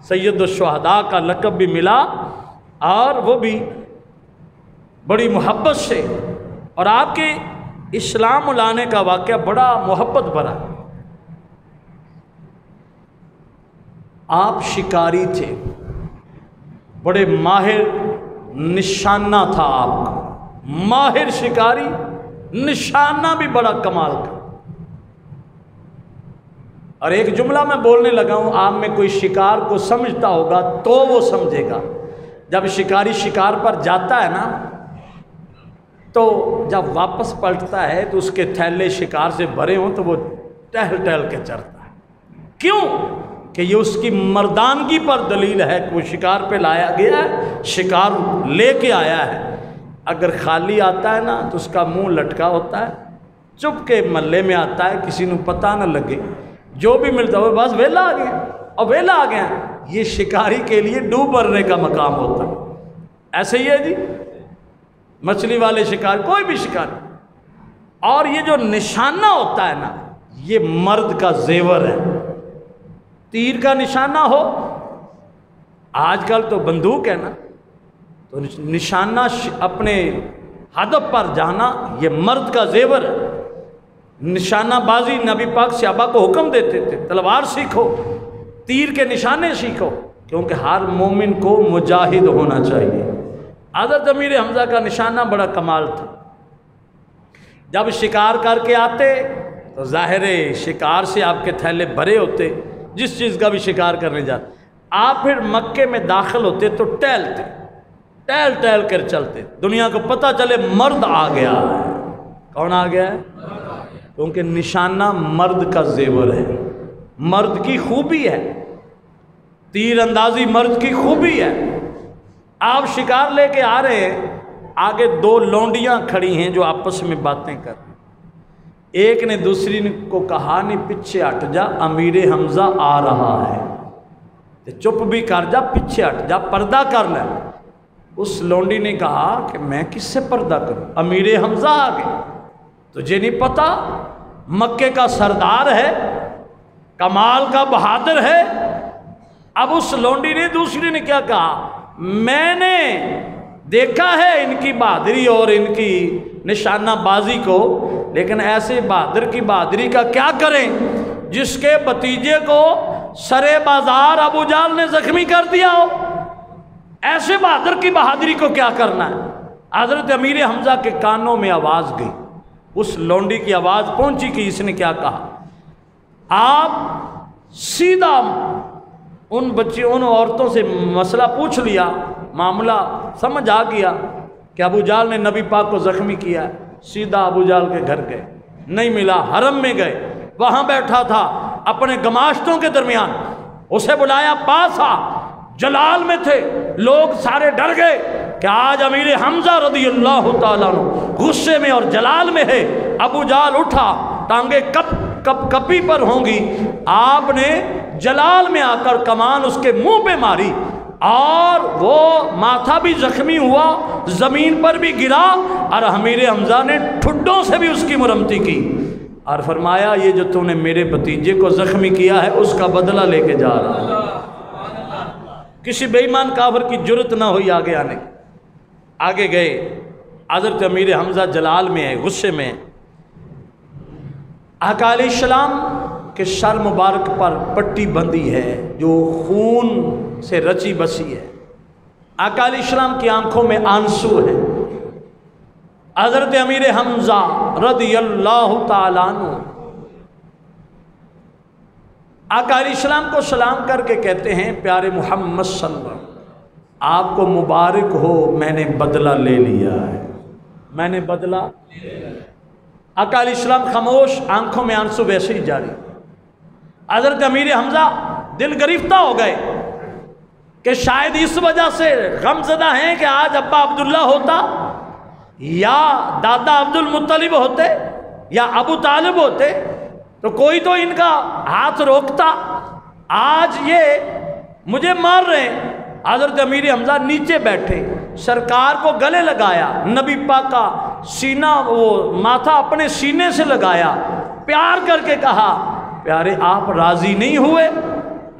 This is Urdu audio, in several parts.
سید الشہداء کا لقب بھی ملا، اور وہ بھی بڑی محبت سے۔ اور آپ کے اسلام لانے کا واقعہ بڑا محبت بھرا۔ آپ شکاری تھے، بڑے ماہر نشانہ تھا آپ کا، ماہر شکاری، نشانہ بھی بڑا کمال کا۔ اور ایک جملہ میں بولنے لگا ہوں، آپ میں کوئی شکار کو سمجھتا ہوگا تو وہ سمجھے گا۔ جب شکاری شکار پر جاتا ہے نا، تو جب واپس پلٹتا ہے تو اس کے تھیلے شکار سے بھرے ہوں تو وہ ٹہل ٹہل کے چرتا ہے۔ کیوں؟ کہ یہ اس کی مردانگی پر دلیل ہے کہ وہ شکار پہ لایا گیا ہے، شکار لے کے آیا ہے۔ اگر خالی آتا ہے نا تو اس کا منہ لٹکا ہوتا ہے، چپ کے محلے میں آتا ہے، کسی نے پتہ نہ لگے، جو بھی ملتا ہے بس ویلا آ گیا، اور ویلا آ گیا۔ یہ شکاری کے لیے ڈوب مرنے کا مقام ہوتا ہے۔ ایسے ہی ہے جی، مچھلی والے شکار، کوئی بھی شکار۔ اور یہ جو نشانہ ہوتا ہے نا، یہ مرد کا زیور ہے۔ تیر کا نشانہ ہو، آج کل تو بندوق ہے نا، تو نشانہ اپنے ہدف پر جانا یہ مرد کا زیور ہے۔ نشانہ بازی نبی پاک صحابہ کو حکم دیتے تھے، تلوار سیکھو، تیر کے نشانے سیکھو، کیونکہ ہر مومن کو مجاہد ہونا چاہیے۔ حضرت امیر حمزہ کا نشانہ بڑا کمال تھا۔ جب شکار کر کے آتے تو ظاہر شکار سے آپ کے تھیلے بھرے ہوتے، جس چیز کا بھی شکار کرنے جاتے۔ آپ پھر مکے میں داخل ہوتے تو ٹہلتے، ٹہل ٹہل کر چلتے، دنیا کو پتہ چلے مرد آ گیا ہے۔ کون آ گیا ہے؟ کیونکہ نشانہ مرد کا زیور ہے، مرد کی خوبی ہے، تیر اندازی مرد کی خوبی ہے۔ آپ شکار لے کے آ رہے ہیں، آگے دو لونڈیاں کھڑی ہیں جو آپس میں باتیں کر رہی ہیں۔ ایک نے دوسری کو کہا، نہیں پیچھے ہٹ جا، امیر حمزہ آ رہا ہے، چپ بھی کر جا، پیچھے ہٹ جا، پردہ کر لے۔ اس لونڈی نے کہا کہ میں کس سے پردہ کروں، امیر حمزہ آ گئے، تجھے نہیں پتا مکے کا سردار ہے، کمال کا بہادر ہے۔ اب اس لونڈی نے، دوسری نے کیا کہا، میں نے دیکھا ہے ان کی بہادری اور ان کی نشانہ بازی کو، لیکن ایسے بہادر کی بہادری کا کیا کریں جس کے بھتیجے کو سرے بازار ابو جہل نے زخمی کر دیا ہو؟ ایسے بہادر کی بہادری کو کیا کرنا ہے؟ حضرت امیر حمزہ کے کانوں میں آواز گئی، اس لونڈی کی آواز پہنچی کہ اس نے کیا کہا۔ آپ سیدھا ان عورتوں سے مسئلہ پوچھ لیا، معاملہ سمجھ آ گیا کہ ابو جہل نے نبی پاک کو زخمی کیا ہے۔ سیدھا ابو جہل کے گھر گئے، نہیں ملا، حرم میں گئے، وہاں بیٹھا تھا اپنے گماشتوں کے درمیان، اسے بلایا، پاس آ، جلال میں تھے، لوگ سارے ڈر گئے کہ آج امیر حمزہ رضی اللہ تعالیٰ عنہ غصے میں اور جلال میں ہے۔ ابو جہل اٹھا، ٹانگیں کپ کپی پر ہوں گی، آپ نے جلال میں آ کر کمان اس کے منہ پہ ماری، اور وہ ماتھا بھی زخمی ہوا، زمین پر بھی گرا، اور امیر حمزہ نے ٹھڈوں سے بھی اس کی مرمتی کی، اور فرمایا یہ جو تو نے میرے بھتیجے کو زخمی کیا ہے اس کا بدلہ لے کے جا رہا ہے۔ کسی بے ایمان کافر کی جرت نہ ہوئی آگے آنے کی۔ آگے گئے، حضرت امیر حمزہ جلال میں ہے، غصے میں ہے۔ آقا علیہ السلام کے سر مبارک پر پٹی بندھی ہے جو خون سے رچی بسی ہے۔ آقا علیہ السلام کی آنکھوں میں آنسو ہے۔ حضرت امیر حمزہ رضی اللہ تعالیٰ عنہ آقا علیہ السلام کو سلام کر کے کہتے ہیں، پیارے محمد صلی اللہ علیہ وسلم آپ کو مبارک ہو، میں نے بدلہ لے لیا ہے، میں نے بدلہ لے لیا۔ آقا علیہ السلام خاموش، آنکھوں میں آنسو ویسے ہی جاری۔ حضرت امیر حمزہ دل گرفتہ ہو گئے کہ شاید اس وجہ سے غم زدہ ہیں کہ آج ابا عبداللہ ہوتا یا دادا عبد المطلب ہوتے یا ابو طالب ہوتے تو کوئی تو ان کا ہاتھ روکتا، آج یہ مجھے مار رہے ہیں۔ حضرت امیر حمزہ نیچے بیٹھے، سرکار کو گلے لگایا، نبی پاک کا سینہ، وہ ماتھا اپنے سینے سے لگایا، پیار کر کے کہا، پیارے آپ راضی نہیں ہوئے؟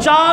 4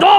2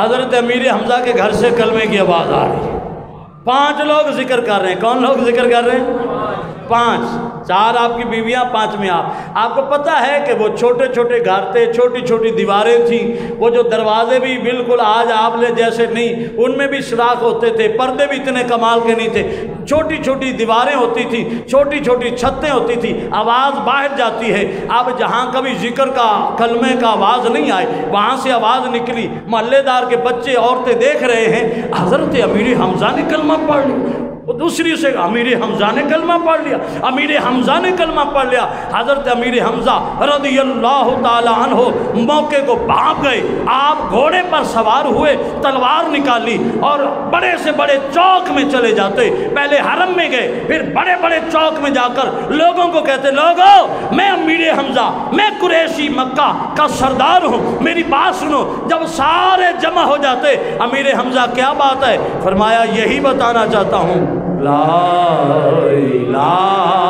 حضرت امیر حمزہ کے گھر سے کلمے کی آواز آ رہی ہے، 5 لوگ ذکر کر رہے ہیں۔ کون لوگ ذکر کر رہے ہیں؟ 5، 4 آپ کی بیویاں، 5ویں آپ کو پتہ ہے کہ وہ چھوٹے چھوٹے گھر تھے، چھوٹی چھوٹی دیواریں تھیں، وہ جو دروازے بھی بالکل آج آپ لے جیسے نہیں، ان میں بھی سوراخ ہوتے تھے، پردے بھی اتنے کمال کے نہیں تھے، چھوٹی چھوٹی دیواریں ہوتی تھیں، چھوٹی چھوٹی چھتیں ہوتی تھیں، آواز باہر جاتی ہے۔ اب جہاں کبھی ذکر کا کلمے کا آواز نہیں آئے وہاں سے آواز نکلی، محلے دار کے بچے عورتیں دیکھ رہے ہیں حضرت امیر حمزہ نے کلمہ پڑھ لیا، وہ دوسری سے امیر حمزہ نے کلمہ پڑھ لیا، امیر حمزہ نے کلمہ پڑھ لیا۔ حضرت امیر حمزہ رضی اللہ تعالی عنہ موقع کو بھاگ گئے، آپ گھوڑے پر سوار ہوئے، تلوار نکالی اور بڑے سے بڑے چوک میں چلے جاتے، پہلے حرم میں گئے، پھر بڑے بڑے چوک میں جا کر لوگوں کو کہتے، لوگوں میں امیر حمزہ، میں قریشی مکہ کا سردار ہوں، میری بات سنو۔ جب سارے جمع ہو جاتے، امیر حمزہ کیا بات ہے؟ فرمایا یہی بتانا چاہتا ہوں، لا الہ